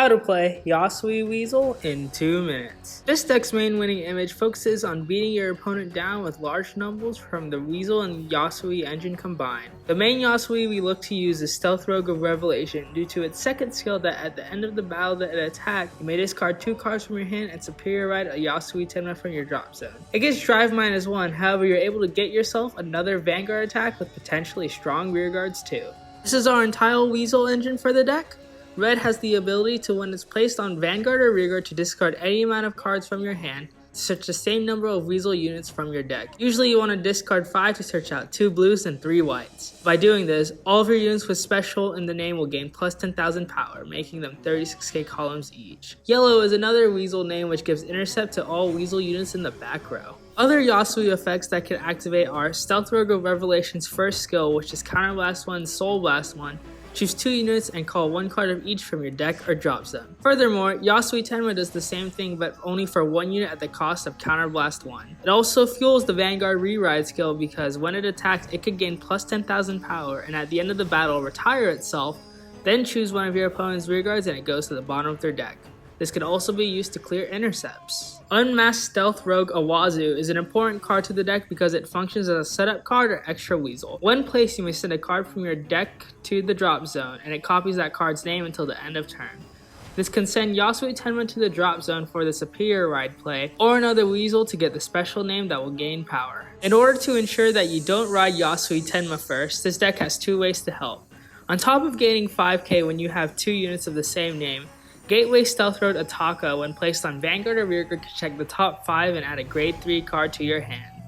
How to play Yasuie Weasel in 2 minutes. This deck's main winning image focuses on beating your opponent down with large numbers from the Weasel and Yasuie engine combined. The main Yasuie we look to use is Stealth Rogue of Revelation due to its second skill that at the end of the battle that it attacked, you may discard 2 cards from your hand and superior ride a Yasuie Tenma from your drop zone. It gets drive -1, however you're able to get yourself another Vanguard attack with potentially strong rear guards too. This is our Untitled Weasel engine for the deck. Red has the ability to, when it's placed on Vanguard or Rearguard, to discard any amount of cards from your hand to search the same number of Weasel units from your deck. Usually you want to discard 5 to search out 2 blues and 3 whites. By doing this, all of your units with special in the name will gain plus 10,000 power, making them 36k columns each. Yellow is another Weasel name which gives intercept to all Weasel units in the back row. Other Yasuie effects that can activate are Stealth Rogue of Revelation's first skill, which is Counter Blast 1, Soul Blast 1. Choose 2 units and call 1 card of each from your deck or drop zone. Furthermore, Yasuie Tenma does the same thing but only for 1 unit at the cost of Counter Blast 1. It also fuels the Vanguard Reride skill because when it attacks, it could gain plus 10,000 power and at the end of the battle retire itself, then choose one of your opponent's rearguards and it goes to the bottom of their deck. This can also be used to clear intercepts. Unmasked Stealth Rogue Awazu is an important card to the deck because it functions as a setup card or extra Weasel. When placed, you may send a card from your deck to the drop zone, and it copies that card's name until the end of turn. This can send Yasuie Tenma to the drop zone for the superior ride play, or another Weasel to get the special name that will gain power. In order to ensure that you don't ride Yasuie Tenma first, this deck has 2 ways to help. On top of gaining 5k when you have 2 units of the same name, Gateway Stealth Road Ataka, when placed on Vanguard or Rearguard, can check the top 5 and add a grade 3 card to your hand.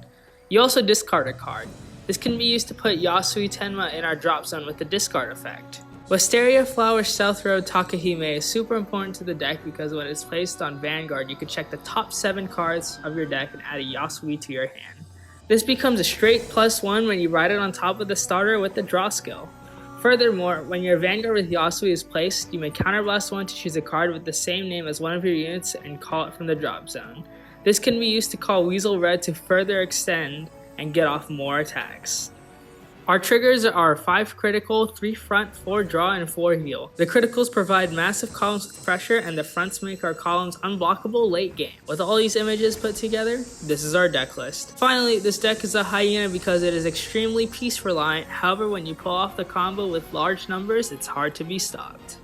You also discard a card. This can be used to put Yasuie Tenma in our drop zone with the discard effect. Wisteria Flower Stealth Road Takahime is super important to the deck because when it's placed on Vanguard, you can check the top 7 cards of your deck and add a Yasuie to your hand. This becomes a straight +1 when you ride it on top of the starter with the draw skill. Furthermore, when your Vanguard with Yasuie is placed, you may Counter Blast 1 to choose a card with the same name as one of your units and call it from the drop zone. This can be used to call Weasel Red to further extend and get off more attacks. Our triggers are 5 critical, 3 front, 4 draw, and 4 heal. The criticals provide massive columns with pressure and the fronts make our columns unblockable late game. With all these images put together, this is our deck list. Finally, this deck is a hyena because it is extremely piece reliant, however when you pull off the combo with large numbers, it's hard to be stopped.